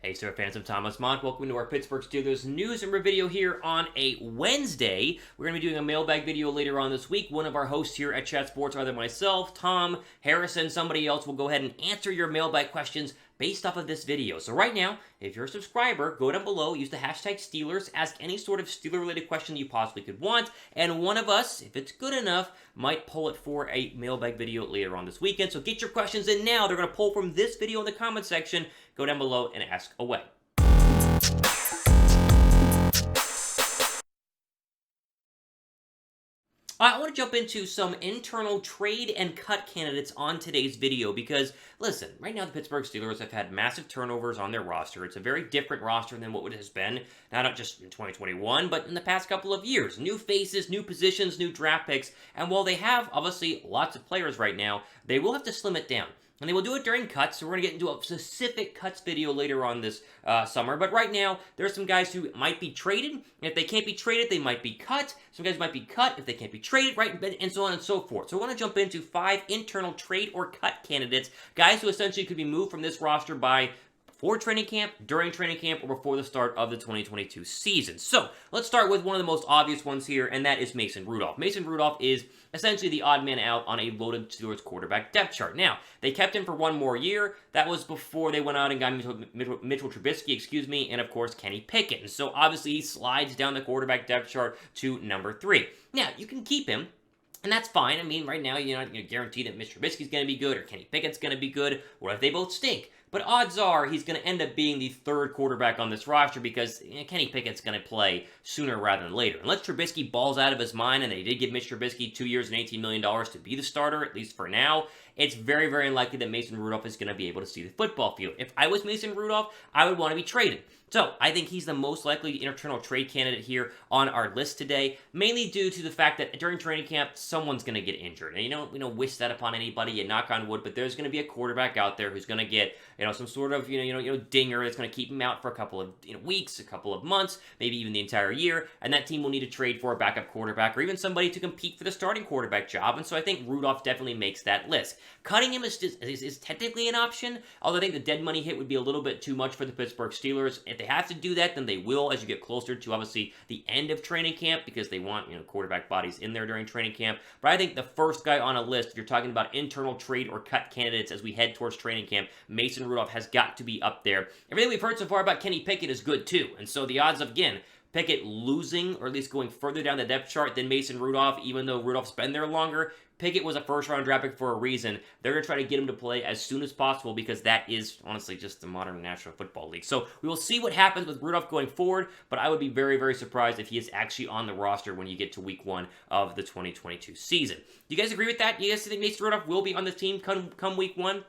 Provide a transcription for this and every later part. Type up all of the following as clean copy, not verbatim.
Hey, Steelers fans, I'm Thomas Mott. Welcome to our Pittsburgh Steelers news and review video here on a Wednesday. We're going to be doing a mailbag video later on this week. One of our hosts here at Chat Sports, either myself, Tom, Harrison, somebody else, will go ahead and answer your mailbag questions based off of this video. So right now, if you're a subscriber, go down below, use the hashtag Steelers, ask any sort of Steeler-related question you possibly could want, and one of us, if it's good enough, might pull it for a mailbag video later on this weekend. So get your questions in now. They're going to pull from this video in the comment section. Go down below and ask away. I want to jump into some internal trade and cut candidates on today's video because, listen, right now the Pittsburgh Steelers have had massive turnovers on their roster. It's a very different roster than what it has been, not just in 2021, but in the past couple of years. New faces, new positions, new draft picks, and while they have, obviously, lots of players right now, they will have to slim it down. And they will do it during cuts, so we're going to get into a specific cuts video later on this summer. But right now, there are some guys who might be traded. And if they can't be traded, they might be cut. Some guys might be cut if they can't be traded, right? And so on and so forth. So I want to jump into 5 internal trade or cut candidates. Guys who essentially could be moved from this roster by before training camp, during training camp, or before the start of the 2022 season. So, let's start with one of the most obvious ones here, and that is Mason Rudolph. Mason Rudolph is essentially the odd man out on a loaded Steelers quarterback depth chart. Now, they kept him for one more year. That was before they went out and got Mitchell Trubisky, and of course, Kenny Pickett. And so, obviously, he slides down the quarterback depth chart to number 3. Now, you can keep him. And that's fine. I mean, right now, you're not going to guarantee that Mr. Trubisky's going to be good or Kenny Pickett's going to be good. What if they both stink? But odds are he's going to end up being the 3rd quarterback on this roster because Kenny Pickett's going to play sooner rather than later. Unless Trubisky balls out of his mind and they did give Mitch Trubisky 2 years and $18 million to be the starter, at least for now, it's very, very unlikely that Mason Rudolph is going to be able to see the football field. If I was Mason Rudolph, I would want to be traded. So, I think he's the most likely internal trade candidate here on our list today, mainly due to the fact that during training camp, someone's going to get injured. And we don't wish that upon anybody, and knock on wood, but there's going to be a quarterback out there who's going to get, some sort of, dinger that's going to keep him out for a couple of weeks, a couple of months, maybe even the entire year, and that team will need to trade for a backup quarterback or even somebody to compete for the starting quarterback job, and so I think Rudolph definitely makes that list. Cutting him is technically an option, although I think the dead money hit would be a little bit too much for the Pittsburgh Steelers. If they have to do that, then they will as you get closer to, obviously, the end of training camp because they want, quarterback bodies in there during training camp. But I think the first guy on a list, if you're talking about internal trade or cut candidates as we head towards training camp, Mason Rudolph has got to be up there. Everything we've heard so far about Kenny Pickett is good, too. And so the odds of, again, Pickett losing, or at least going further down the depth chart than Mason Rudolph, even though Rudolph's been there longer, Pickett was a first-round draft pick for a reason. They're going to try to get him to play as soon as possible because that is, honestly, just the modern National Football League. So we will see what happens with Rudolph going forward, but I would be very, very surprised if he is actually on the roster when you get to week 1 of the 2022 season. Do you guys agree with that? Do you guys think Mason Rudolph will be on the team come week 1? I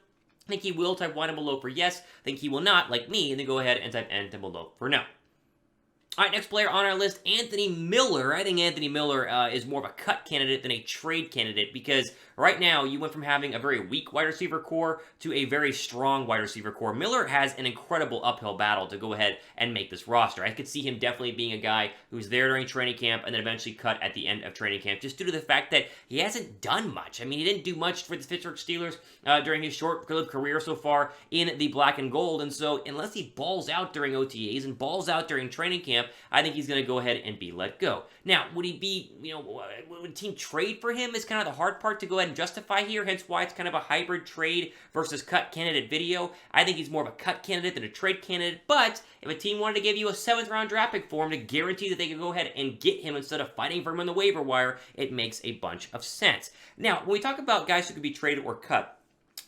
think he will. Type 1 and below for yes. I think he will not, like me, and then go ahead and type N and below for no. All right, next player on our list, Anthony Miller. I think Anthony Miller is more of a cut candidate than a trade candidate because right now you went from having a very weak wide receiver core to a very strong wide receiver core. Miller has an incredible uphill battle to go ahead and make this roster. I could see him definitely being a guy who's there during training camp and then eventually cut at the end of training camp just due to the fact that he hasn't done much. I mean, he didn't do much for the Pittsburgh Steelers during his short-lived career so far in the black and gold, and so unless he balls out during OTAs and balls out during training camp, I think he's going to go ahead and be let go. Now, would he be, would team trade for him is kind of the hard part to go ahead and justify here, hence why it's kind of a hybrid trade versus cut candidate video. I think he's more of a cut candidate than a trade candidate, but if a team wanted to give you a 7th-round draft pick for him to guarantee that they could go ahead and get him instead of fighting for him on the waiver wire, it makes a bunch of sense. Now, when we talk about guys who could be traded or cut,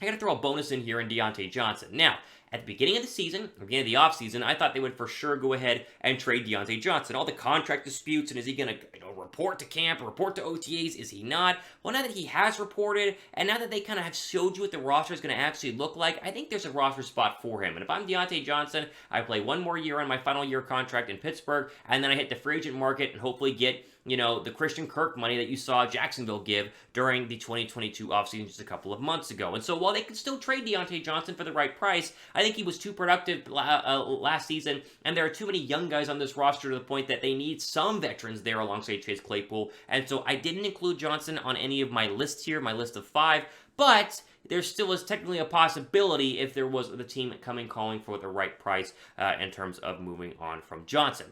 I got to throw a bonus in here in Deontay Johnson. Now, at the beginning of the season, or beginning of the offseason, I thought they would for sure go ahead and trade Deontay Johnson. All the contract disputes, and is he going to report to camp, report to OTAs, is he not? Well, now that he has reported, and now that they kind of have showed you what the roster is going to actually look like, I think there's a roster spot for him. And if I'm Deontay Johnson, I play one more year on my final year contract in Pittsburgh, and then I hit the free agent market and hopefully get the Christian Kirk money that you saw Jacksonville give during the 2022 offseason just a couple of months ago. And so while they could still trade Deontay Johnson for the right price, I think he was too productive last season, and there are too many young guys on this roster to the point that they need some veterans there alongside Chase Claypool. And so I didn't include Johnson on any of my lists here, my list of 5, but there still is technically a possibility if there was the team calling for the right price in terms of moving on from Johnson.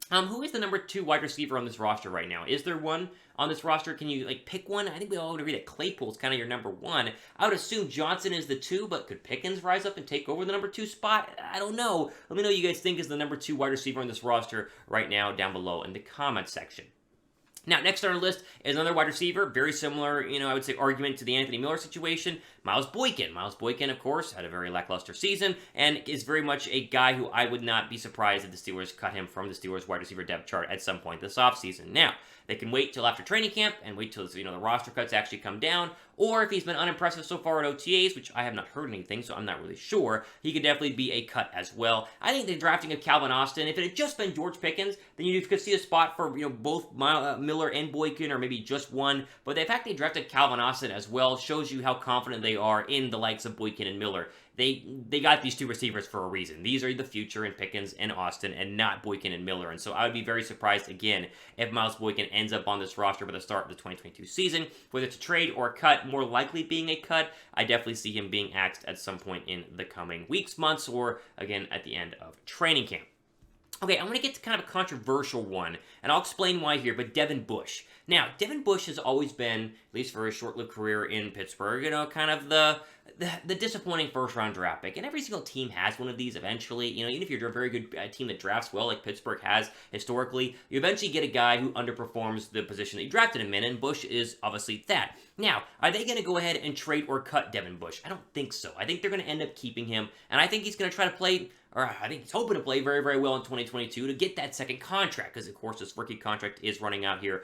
Who is the number 2 wide receiver on this roster right now? Is there one on this roster? Can you, pick one? I think we all agree that Claypool's kind of your number 1. I would assume Johnson is the 2, but could Pickens rise up and take over the number 2 spot? I don't know. Let me know what you guys think is the number 2 wide receiver on this roster right now down below in the comment section. Now, next on our list is another wide receiver, very similar, I would say, argument to the Anthony Miller situation, Miles Boykin. Miles Boykin, of course, had a very lackluster season and is very much a guy who I would not be surprised if the Steelers cut him from the Steelers wide receiver depth chart at some point this offseason. Now, they can wait till after training camp and wait till the roster cuts actually come down, or if he's been unimpressive so far at OTAs, which I have not heard anything, so I'm not really sure, he could definitely be a cut as well. I think the drafting of Calvin Austin, if it had just been George Pickens, then you could see a spot for both Miller and Boykin, or maybe just one. But the fact they drafted Calvin Austin as well shows you how confident they are in the likes of Boykin and Miller. They got these 2 receivers for a reason. These are the future in Pickens and Austin, and not Boykin and Miller. And so I would be very surprised, again, if Miles Boykin ends up on this roster by the start of the 2022 season. Whether it's a trade or a cut, more likely being a cut, I definitely see him being axed at some point in the coming weeks, months, or, again, at the end of training camp. Okay, I'm going to get to kind of a controversial one, and I'll explain why here, but Devin Bush. Now, Devin Bush has always been, at least for his short-lived career in Pittsburgh, kind of the disappointing first-round draft pick. And every single team has one of these eventually. Even if you're a very good team that drafts well, like Pittsburgh has historically, you eventually get a guy who underperforms the position that you drafted him in, and Bush is obviously that. Now, are they going to go ahead and trade or cut Devin Bush? I don't think so. I think they're going to end up keeping him, and I think he's going to try to play, or I think he's hoping to play very, very well in 2022 to get that second contract, because, of course, this rookie contract is running out here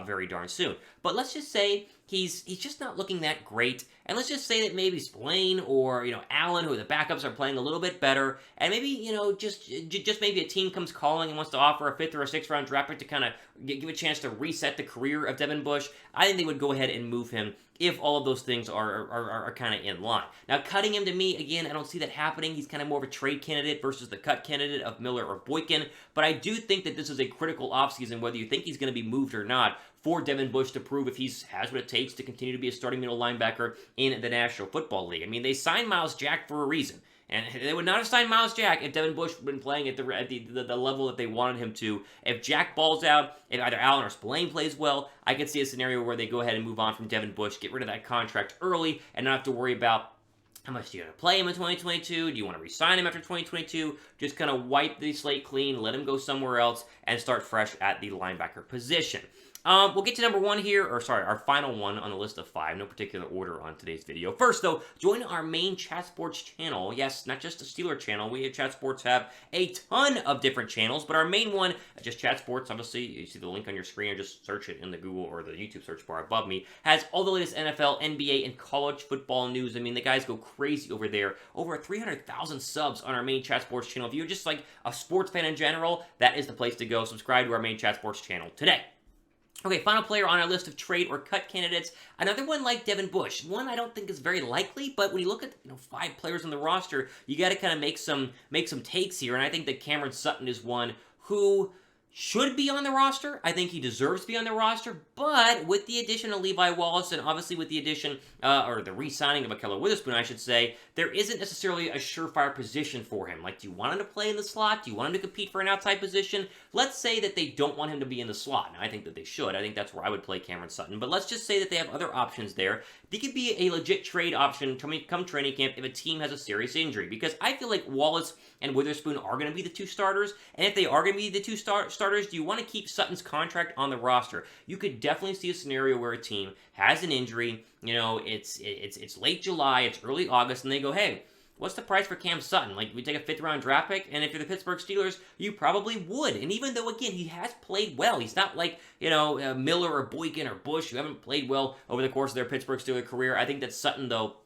very darn soon. But let's just say he's just not looking that great, and let's just say that maybe Spillane or, Allen, who are the backups, are playing a little bit better, and maybe, just maybe a team comes calling and wants to offer a 5th or a 6th round draft pick to kind of give a chance to reset the career of Devin Bush. I think they would go ahead and move him if all of those things are kind of in line. Now, cutting him, to me, again, I don't see that happening. He's kind of more of a trade candidate versus the cut candidate of Miller or Boykin, but I do think that this is a critical offseason, whether you think he's going to be moved or not, for Devin Bush to prove if he has what it takes to continue to be a starting middle linebacker in the National Football League. I mean, they signed Myles Jack for a reason. And they would not have signed Myles Jack if Devin Bush had been playing at the level that they wanted him to. If Jack balls out, if either Allen or Spillane plays well, I could see a scenario where they go ahead and move on from Devin Bush, get rid of that contract early, and not have to worry about how much do you want to play him in 2022? Do you want to re-sign him after 2022? Just kind of wipe the slate clean, let him go somewhere else, and start fresh at the linebacker position. We'll get to number 1 here, or sorry, our final one on the list of 5. No particular order on today's video. First, though, join our main Chat Sports channel. Yes, not just a Steeler channel. We at Chat Sports have a ton of different channels, but our main one, just Chat Sports, obviously, you see the link on your screen, or just search it in the Google or the YouTube search bar above me, has all the latest NFL, NBA, and college football news. I mean, the guys go crazy over there. Over 300,000 subs on our main Chat Sports channel. If you're just like a sports fan in general, that is the place to go. Subscribe to our main Chat Sports channel today. Okay, final player on our list of trade or cut candidates. Another one like Devin Bush. One I don't think is very likely, but when you look at 5 players on the roster, you got to kind of make some takes here. And I think that Cameron Sutton is one who should be on the roster. I think he deserves to be on the roster, but with the addition of Levi Wallace and obviously with the addition, or the re-signing of Ahkello Witherspoon, I should say, there isn't necessarily a surefire position for him. Like, do you want him to play in the slot? Do you want him to compete for an outside position? Let's say that they don't want him to be in the slot. Now, I think that they should. I think that's where I would play Cameron Sutton, but let's just say that they have other options there. They could be a legit trade option come training camp if a team has a serious injury, because I feel like Wallace and Witherspoon are going to be the 2 starters, and if they are going to be the 2 starters, do you want to keep Sutton's contract on the roster? You could definitely see a scenario where a team has an injury, it's late July, it's early August, and they go, hey, what's the price for Cam Sutton? Like, we take a 5th round draft pick, and if you're the Pittsburgh Steelers, you probably would. And even though, again, he has played well, he's not like, Miller or Boykin or Bush who haven't played well over the course of their Pittsburgh Steelers career. I think that Sutton, though,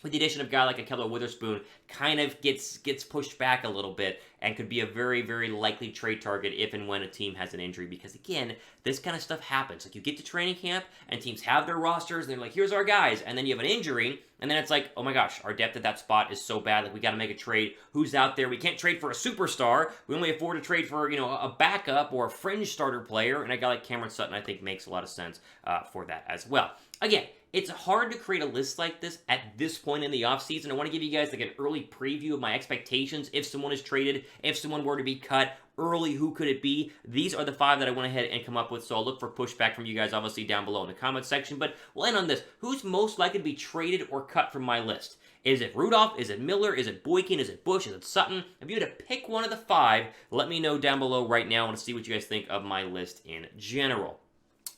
with the addition of a guy like Ahkello Witherspoon, kind of gets pushed back a little bit and could be a very, very likely trade target if and when a team has an injury. Because, again, this kind of stuff happens. Like, you get to training camp, and teams have their rosters, and they're like, here's our guys. And then you have an injury, and then it's like, oh my gosh, our depth at that spot is so bad that we got to make a trade. Who's out there? We can't trade for a superstar. We only afford to trade for, a backup or a fringe starter player. And a guy like Cameron Sutton, I think, makes a lot of sense for that as well. Again, It's hard to create a list like this at this point in the offseason. I want to give you guys like an early preview of my expectations if someone is traded, if someone were to be cut early, who could it be? These are the 5 that I went ahead and come up with, so I'll look for pushback from you guys, obviously, down below in the comment section, but we'll end on this. Who's most likely to be traded or cut from my list? Is it Rudolph? Is it Miller? Is it Boykin? Is it Bush? Is it Sutton? If you had to pick one of the 5, let me know down below right now. I want to see what you guys think of my list in general.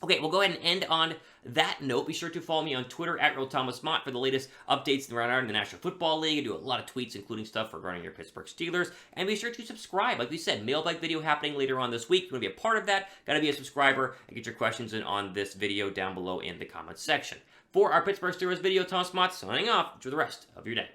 Okay, we'll go ahead and end on that note. Be sure to follow me on Twitter at Thomas Mott for the latest updates around the National Football League. I do a lot of tweets, including stuff regarding your Pittsburgh Steelers. And be sure to subscribe. Like we said, mailbag video happening later on this week. If you want to be a part of that, got to be a subscriber and get your questions in on this video down below in the comments section. For our Pittsburgh Steelers video, Thomas Mott signing off. Enjoy the rest of your day.